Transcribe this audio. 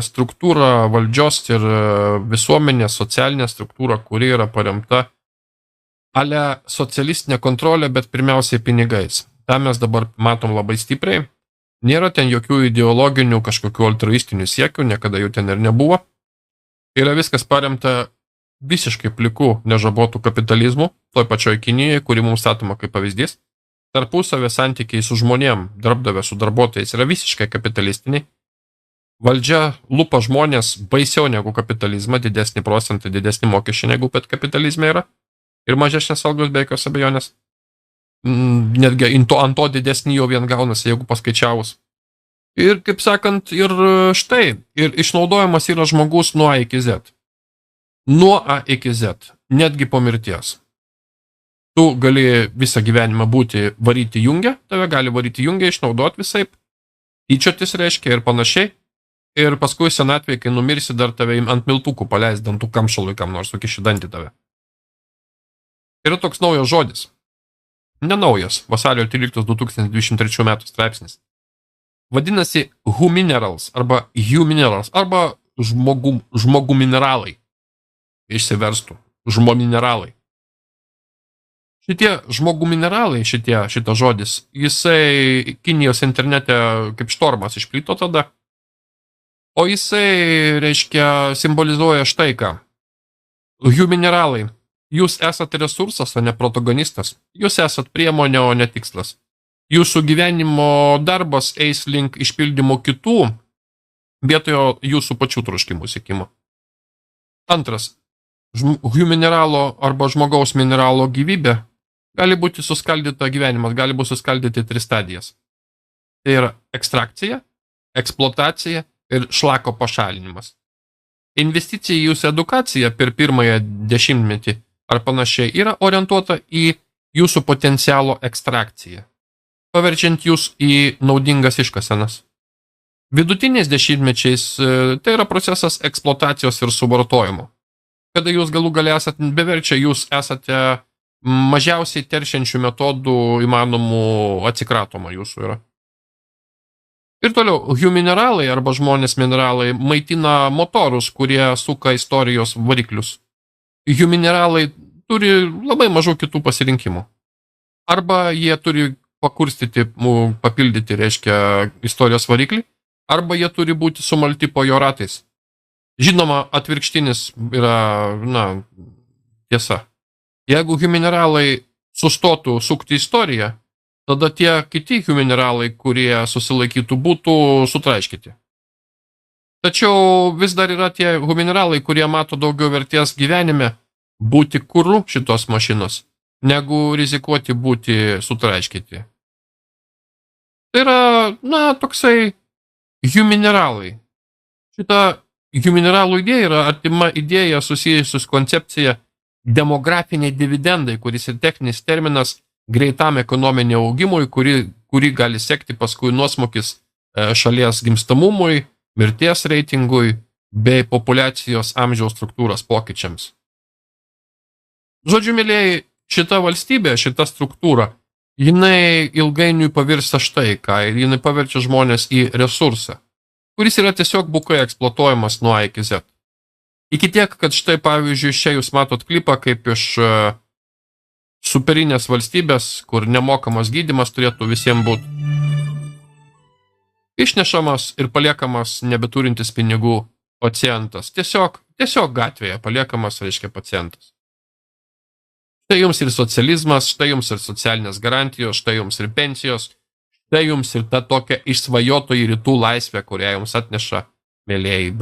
struktūra valdžios ir visuomenės socialinė struktūra, kuri yra paremta ale socialistinė kontrolė, bet pirmiausiai pinigais. Ta mes dabar matom labai stipriai. Nėra ten jokių ideologinių kažkokių altruistinių siekių, niekada jų ten ir nebuvo. Yra viskas paremta visiškai plikų nežabotų kapitalizmų, toj pačioj Kinijoje, kuri mums statoma kaip pavyzdys. Tarpusavio santykiai su žmonėm, darbdavė su darbuotojais yra visiškai kapitalistiniai. Valdžia lupa žmonės baisiau negu kapitalizmą, didesnį procentą, didesnį mokesčių negu kad kapitalizme yra. Ir mažesnės algos be jokios abejonės. Netgi ant to didesnį jau vien gaunasi, jeigu paskaičiavus. Ir, kaip sakant, ir štai, ir išnaudojimas yra žmogus nuo A iki Z. Nuo A iki Z, netgi po mirties. Tu gali visą gyvenimą varyti jungę, tave gali varyti jungę, išnaudoti visaip, tyčiotis reiškia ir panašiai. Ir paskui senatvėje, kai numirsi, dar tave ant miltukų paleis dantų kamšalui, kam nors sukiši dantį tave. Yra toks naujas žodis. Nenaujas, vasario 13.2023 metų straipsnis. Vadinasi huminerals arba huminerals arba žmogų mineralai. Išsiverstų. Žmomineralai. Šitie žmogų mineralai, šita žodis, jisai Kinijos internete kaip štormas išplito tada. O jisai, reiškia, simbolizuoja štai ką. Humineralai. Jūs esate resursas, o ne protagonistas. Jūs esate priemonė, o ne tikslas. Jūsų gyvenimo darbas eis link išpildymo kitų, vietojo jūsų pačių troškimų siekimo. Antras. Humineralo arba žmogaus mineralo gyvybė gali būti suskaldyta gyvenimas, gali būti suskaldyti 3 stadijas. Tai yra ekstrakcija, eksploatacija ir šlako pašalinimas. Investicija į jūsų edukaciją per pirmąją dešimtmetį ar panašiai yra orientuota į jūsų potencialo ekstrakciją, paverčiant jūs į naudingas iškasenas. Vidutiniais dešimtmečiais tai yra procesas eksploatacijos ir suvartojimo. Kada jūs galų gale esate beverčia, jūs esate mažiausiai teršiančių metodų įmanomų atsikratoma jūsų yra. Ir toliau, humineralai arba žmonės mineralai maitina motorus, kurie suka istorijos variklius. Humineralai turi labai mažų kitų pasirinkimų. Arba jie turi papildyti, reiškia, istorijos variklį, arba jie turi būti sumalti po jo ratais. Žinoma, atvirkštinis yra, tiesa. Jeigu humineralai sustotų sukti istoriją, tada tie kiti humineralai, kurie susilaikytų, būtų sutraiškyti. Tačiau vis dar yra tie humineralai, kurie mato daugiau vertės gyvenime būti kuru šitos mašinos, negu rizikuoti būti sutraiškyti. Tai yra, toksai humineralai. Šita humineralų idėja yra artima idėja susijusi su koncepcija demografiniai dividendai, kuris ir techninis terminas greitam ekonominiam augimui, kurį gali sekti paskui nuosmukis šalies gimstamumui, mirties reitingui bei populiacijos amžiaus struktūros pokyčiams. Žodžiu, mėlėjai, šita valstybė, šita struktūra, jinai ilgainiui pavirsta štai ką, ir jinai paverčia žmonės į resursą, kuris yra tiesiog bukai eksploatuojamas nuo A iki Z. Iki tiek, kad štai pavyzdžiui, čia jūs matot klipą kaip iš superinės valstybės, kur nemokamas gydymas turėtų visiems būti išnešamas ir paliekamas nebeturintis pinigų pacientas. Tiesiog gatvėje paliekamas, reiškia, pacientas. Štai jums ir socializmas, štai jums ir socialinės garantijos, štai jums ir pensijos, štai jums ir ta tokia išsvajotoji rytų laisvė, kurią jums atneša, mėlėjai.